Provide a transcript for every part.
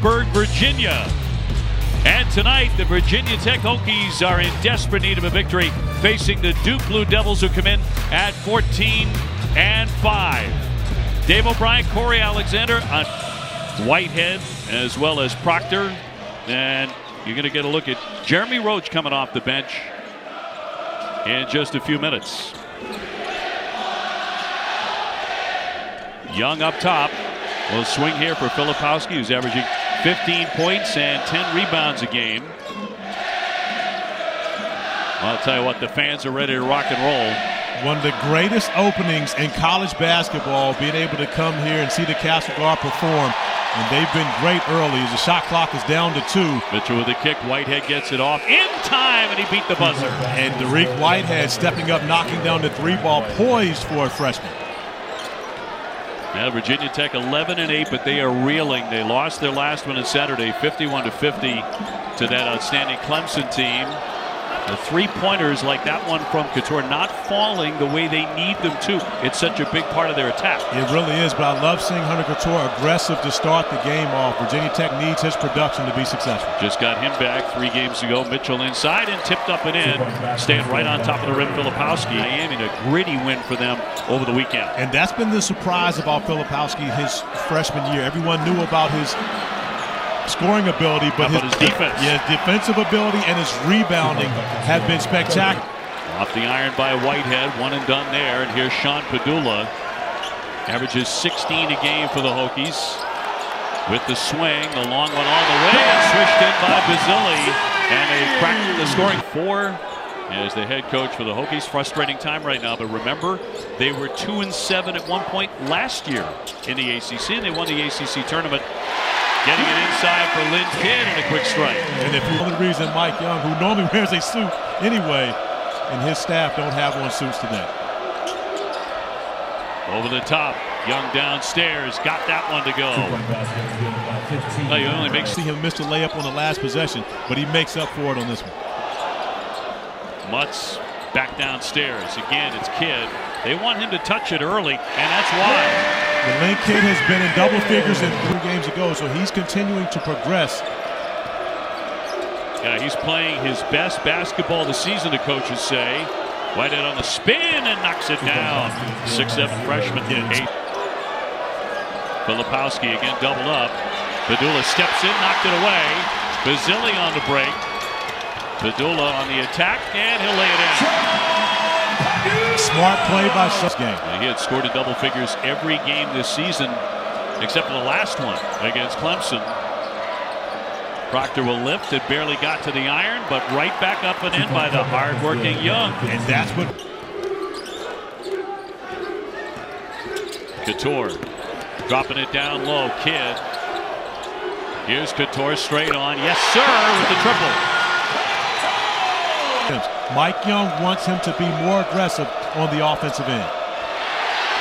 Lawrenceburg, Virginia. And tonight, the Virginia Tech Hokies are in desperate need of a victory, facing the Duke Blue Devils, who come in at 14-5. Dave O'Brien, Corey Alexander on Whitehead, as well as Proctor. And you're going to get a look at Jeremy Roach coming off the bench in just a few minutes. Young up top will swing here for Filipowski, who's averaging 15 points and 10 rebounds a game. Well, I'll tell you what, the fans are ready to rock and roll. One of the greatest openings in college basketball, being able to come here and see the Castle Guard perform. And they've been great early as the shot clock is down to 2. Mitchell with a kick. Whitehead gets it off in time, and he beat the buzzer. And Derek Whitehead stepping up, knocking down the 3-ball, poised for a freshman. Now Virginia Tech 11-8, but they are reeling. They lost their last one on Saturday, 51-50, to that outstanding Clemson team. The three-pointers like that one from Couture not falling the way they need them to. It's such a big part of their attack. It really is, but I love seeing Hunter Couture aggressive to start the game off. Virginia Tech needs his production to be successful. Just got him back 3 games ago. Mitchell inside and tipped up and in. Staying right on top of the rim, Filipowski. Miami, a gritty win for them over the weekend. And that's been the surprise about Filipowski his freshman year. Everyone knew about his scoring ability, but his defense. Yeah, defensive ability and his rebounding have been spectacular. Off the iron by Whitehead, one and done there. And here's Sean Padula. Averages 16 a game for the Hokies. With the swing, the long one on the way, and switched in by Basile. And they cracked the scoring. 4 as the head coach for the Hokies. Frustrating time right now, but remember, they were 2-7 at one point last year in the ACC, and they won the ACC tournament. Getting it inside for Lynn Kidd and a quick strike. And if for the reason Mike Young, who normally wears a suit anyway, and his staff don't have on suits today. Over the top, Young downstairs, got that one to go. No, you only make see him miss the layup on the last possession, but he makes up for it on this one. Mutz back downstairs. Again, it's Kidd. They want him to touch it early, and that's why. The Lynn Kidd has been in double figures in 3 games ago, so he's continuing to progress. Yeah, he's playing his best basketball this season, the coaches say. Whitehead on the spin and knocks it down. 6'7" freshman. 8. Filipowski again doubled up. Padula steps in, knocked it away. Basile on the break. Padula on the attack, and he'll lay it in. Smart play by Shutt's game. He had scored in double figures every game this season, except for the last one against Clemson. Proctor will lift. It barely got to the iron, but right back up and in by the hard-working Young. And that's what Couture dropping it down low. Kidd. Here's Couture straight on. Yes, sir, with the triple. Mike Young wants him to be more aggressive on the offensive end.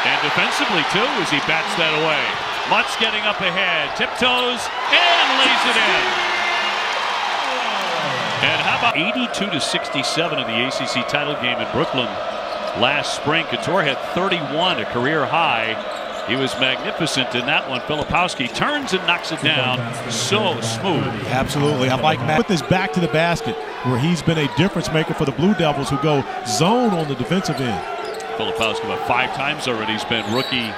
And defensively, too, as he bats that away. Mutz getting up ahead, tiptoes, and lays it in. And how about 82-67 in the ACC title game in Brooklyn last spring? Couture had 31, a career high. He was magnificent in that one. Filipowski turns and knocks it down. So smooth. Absolutely. I like Matt. Put this back to the basket, where he's been a difference maker for the Blue Devils, who go zone on the defensive end. Filipowski about 5 times already. He's been rookie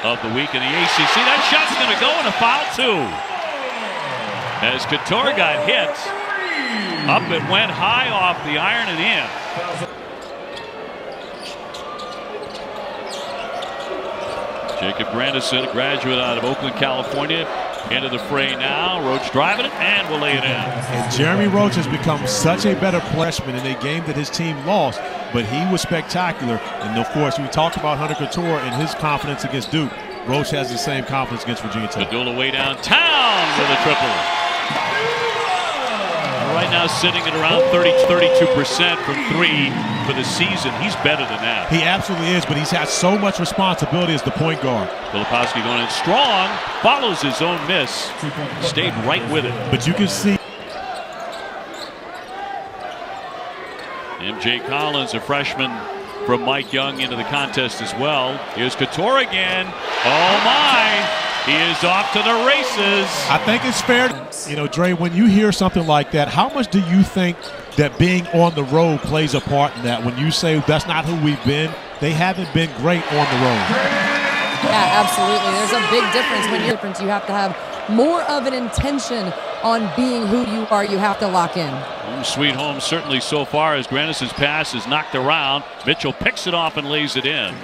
of the week in the ACC. That shot's going to go, and a foul too. As Couture got hit, up it went high off the iron and in. Jacob Grandison, a graduate out of Oakland, California, into the fray now. Roach driving it and will lay it in. And Jeremy Roach has become such a better freshman in a game that his team lost, but he was spectacular. And of course, we talked about Hunter Couture and his confidence against Duke. Roach has the same confidence against Virginia Tech. Padula way downtown with a triple. Right now sitting at around 32% from 3 for the season. He's better than that. He absolutely is, but he's had so much responsibility as the point guard. Filipowski going in strong, follows his own miss, stayed right with it. But you can see MJ Collins, a freshman from Mike Young, into the contest as well. Here's Couture again. Oh my! He is off to the races. I think it's fair. You know, Dre, when you hear something like that, how much do you think that being on the road plays a part in that? When you say that's not who we've been, they haven't been great on the road. Yeah, absolutely. There's a big difference when you're different. You have to have more of an intention on being who you are. You have to lock in. Sweet home certainly so far as Grandison's pass is knocked around. Mitchell picks it off and lays it in.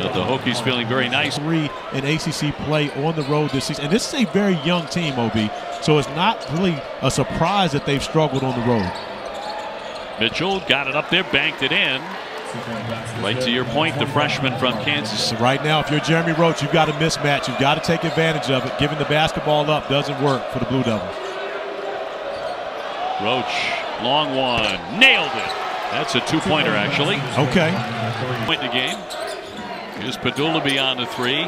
But the Hokies feeling very nice. 3 in ACC play on the road this season. And this is a very young team, OB. So it's not really a surprise that they've struggled on the road. Mitchell got it up there, banked it in. Right to your point, the freshman from Kansas. So right now, if you're Jeremy Roach, you've got a mismatch. You've got to take advantage of it. Giving the basketball up doesn't work for the Blue Devils. Roach, long one, nailed it. That's a two-pointer, actually. Okay. Point in the game. Here's Pedulla beyond the 3.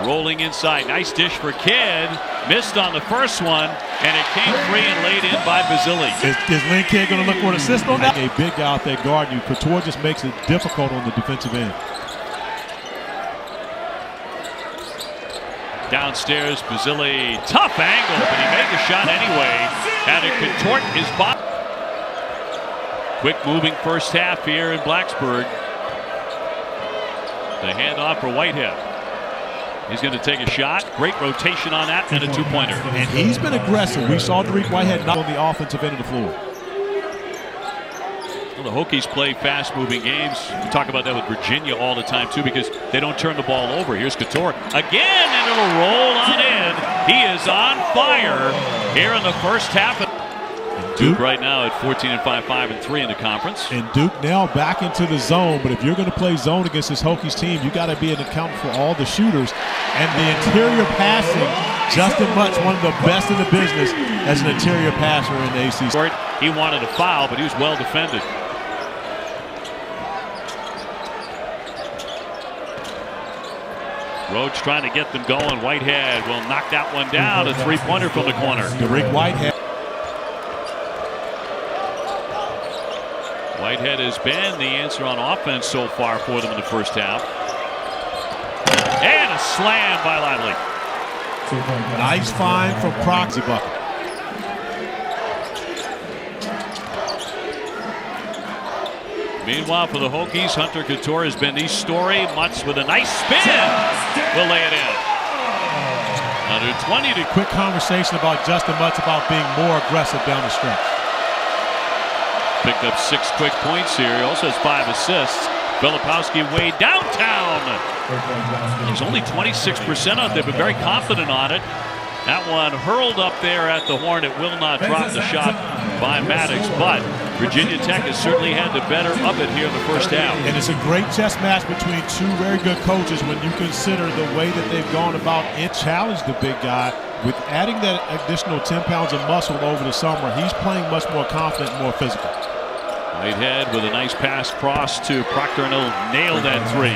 Rolling inside. Nice dish for Kidd. Missed on the first one, and it came free and laid in by Basile. Is Lynn Kidd going to look for an assist on that? A big guy out there guarding you. Couture just makes it difficult on the defensive end. Downstairs, Basile, tough angle, but he made the shot anyway. Had to contort his body. Quick moving first half here in Blacksburg. The handoff for Whitehead. He's going to take a shot. Great rotation on that and a two-pointer. And he's been aggressive. We saw Dariq Whitehead not on the offensive end of the floor. Well, the Hokies play fast-moving games. We talk about that with Virginia all the time, too, because they don't turn the ball over. Here's Couture again, and it'll roll on in. He is on fire here in the first half. Duke right now at 14-5, 5-3 in the conference. And Duke now back into the zone, but if you're going to play zone against this Hokies team, you got to be an account for all the shooters. And the interior passing, Justin Mutz, one of the best in the business as an interior passer in the ACC. He wanted a foul, but he was well defended. Roach trying to get them going. Whitehead will knock that one down. A three-pointer from the corner. Dariq Whitehead. Whitehead has been the answer on offense so far for them in the first half. And a slam by Lively. Nice find from Proxy bucket. Meanwhile, for the Hokies, Hunter Couture has been the story. Mutz with a nice spin will lay it in. Under 20 to quick conversation about Justin Mutz about being more aggressive down the stretch. Picked up 6 quick points here. He also has 5 assists. Filipowski way downtown. He's only 26% out there, but very confident on it. That one hurled up there at the horn. It will not drop the shot by Maddox, but Virginia Tech has certainly had the better of it here in the first half. And it's a great chess match between two very good coaches when you consider the way that they've gone about and challenged the big guy. With adding that additional 10 pounds of muscle over the summer, he's playing much more confident and more physical. Whitehead with a nice pass cross to Proctor, and he'll nail that 3.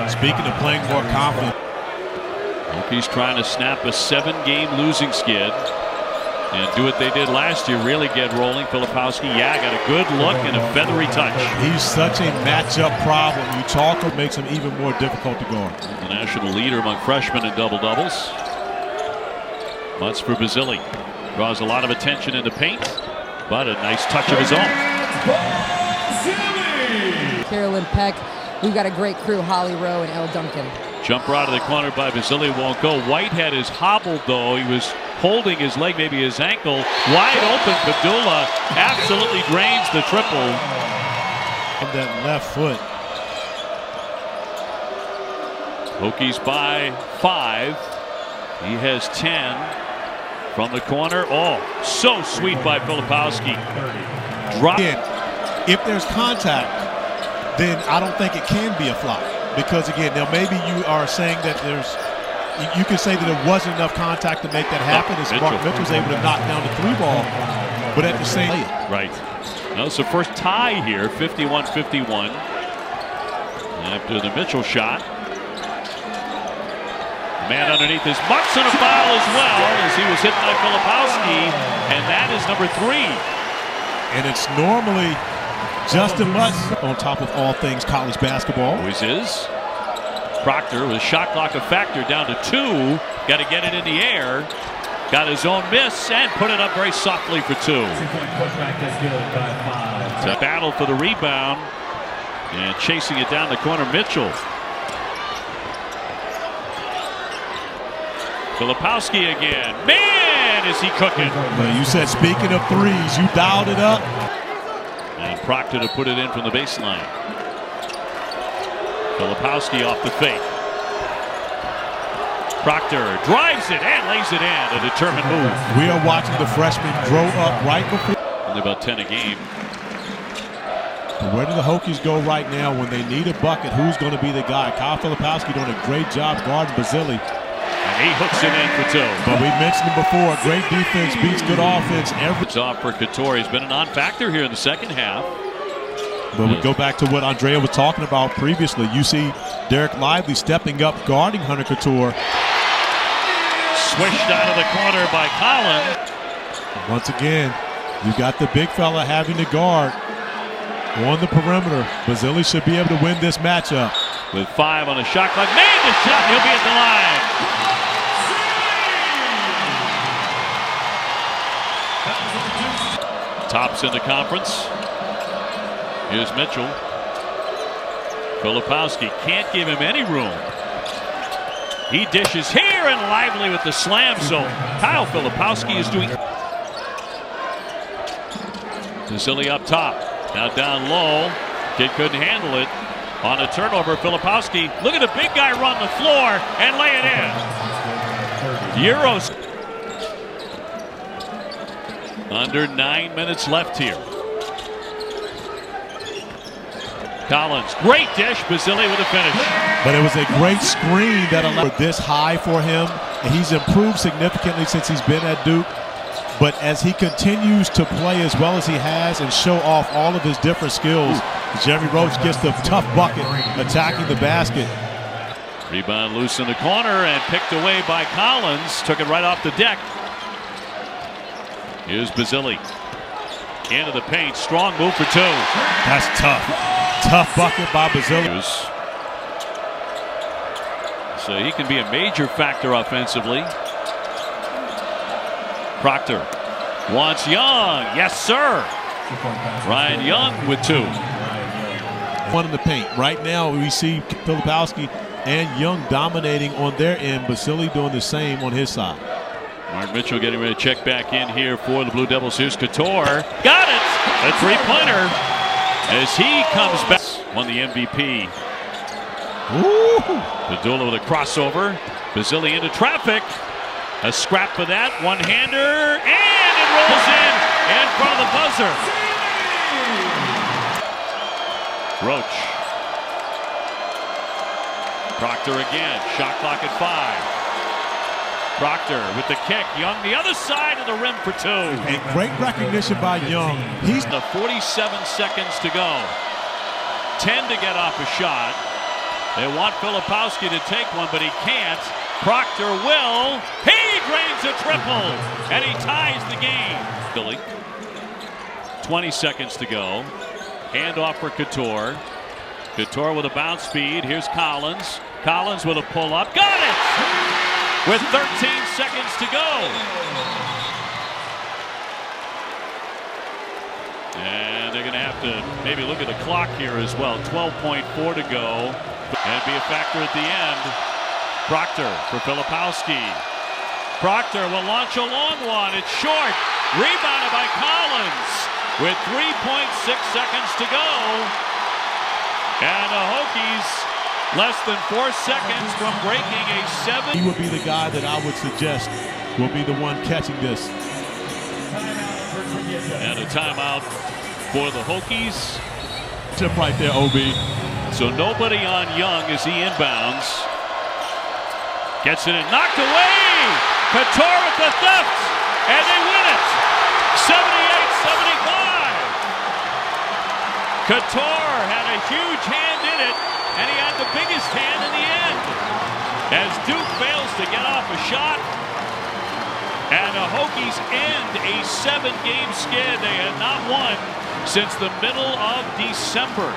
Speaking of playing more confident. Hokies trying to snap a 7-game losing skid and do what they did last year, really get rolling. Filipowski, got a good look and a feathery touch. He's such a matchup problem. You talk, it makes him even more difficult to guard. The national leader among freshmen in double-doubles. Mutz for Basile. Draws a lot of attention in the paint, but a nice touch of his own. Carolyn Peck, we've got a great crew, Holly Rowe and Elle Duncan. Jumper out of the corner by Basile won't go. Whitehead is hobbled, though. He was holding his leg, maybe his ankle. Wide open, Pedulla absolutely drains the triple. From that left foot. Hokies by 5. He has 10 from the corner. Oh, so sweet by Filipowski. Drop. If there's contact, then I don't think it can be a flop. Because again, now maybe you are saying that you can say that there wasn't enough contact to make that happen, as Mark Mitchell was able to knock down the 3 ball, but at the same time. Right. Now it's the first tie here, 51-51. After the Mitchell shot. Man underneath is Mutz and a foul as well, as he was hit by Filipowski, and that is number 3. And it's normally Justin Mutz on top of all things college basketball. Always is. Proctor with shot clock a factor down to 2. Got to get it in the air. Got his own miss and put it up very softly for 2. It's a battle for the rebound and chasing it down the corner, Mitchell. Filipowski again. Man, is he cooking. Well, you said speaking of threes, you dialed it up. And Proctor to put it in from the baseline. Filipowski off the fake. Proctor drives it and lays it in. A determined move. We are watching the freshman grow up right before. Only about 10 a game. Where do the Hokies go right now when they need a bucket? Who's going to be the guy? Kyle Filipowski doing a great job guarding Basile. And he hooks it in for 2. But we mentioned it before, great defense beats good offense. It's off for Couture. He's been a non-factor here in the second half. But we go back to what Andrea was talking about previously. You see Derek Lively stepping up, guarding Hunter Couture. Swished out of the corner by Collins. Once again, you got the big fella having to guard on the perimeter. Basile should be able to win this matchup. With 5 on the shot clock. Made the shot. He'll be at the line. Tops in the conference. Here's Mitchell. Filipowski can't give him any room. He dishes here and Lively with the slam. So Kyle Filipowski is doing. Basile up top. Now down low. Kid couldn't handle it. On a turnover, Filipowski. Look at the big guy run the floor and lay it in. Euros. Under 9 minutes left here. Collins, great dish. Basile with a finish. But it was a great screen that allowed this high for him. And he's improved significantly since he's been at Duke. But as he continues to play as well as he has and show off all of his different skills, Jeremy Roach gets the tough bucket, attacking the basket. Rebound loose in the corner and picked away by Collins. Took it right off the deck. Here's Basile. Into the paint. Strong move for 2. That's tough. Tough bucket by Basile. So he can be a major factor offensively. Proctor wants Young. Yes, sir. Ryan Young with 2. One in the paint. Right now we see Filipowski and Young dominating on their end. Basile doing the same on his side. Mark Mitchell getting ready to check back in here for the Blue Devils. Here's Couture. Got it. A 3-pointer as he comes back. Won the MVP. Padula with a crossover. Basile into traffic. A scrap for that. One-hander. And it rolls in front of the buzzer. Roach. Proctor again. Shot clock at 5. Proctor with the kick. Young the other side of the rim for 2. And great recognition by Young. He's the 47 seconds to go. 10 to get off a shot. They want Filipowski to take one, but he can't. Proctor will. He drains a triple, and he ties the game. Billy. 20 seconds to go. Handoff for Couture. Couture with a bounce speed. Here's Collins. Collins with a pull-up. Got it! With 13 seconds to go. And they're going to have to maybe look at the clock here as well. 12.4 to go. And be a factor at the end. Proctor for Filipowski. Proctor will launch a long one. It's short. Rebounded by Collins with 3.6 seconds to go. And the Hokies less than 4 seconds from breaking a 7. He would be the guy that I would suggest will be the one catching this. And a timeout for the Hokies. Tip right there, OB. So nobody on Young as he inbounds. Gets it and knocked away. Couture with the theft. And they win it. 78-75. Couture had a huge hand in it. And he had the biggest hand in the end. As Duke fails to get off a shot. And the Hokies end a 7-game skid they had not won since the middle of December.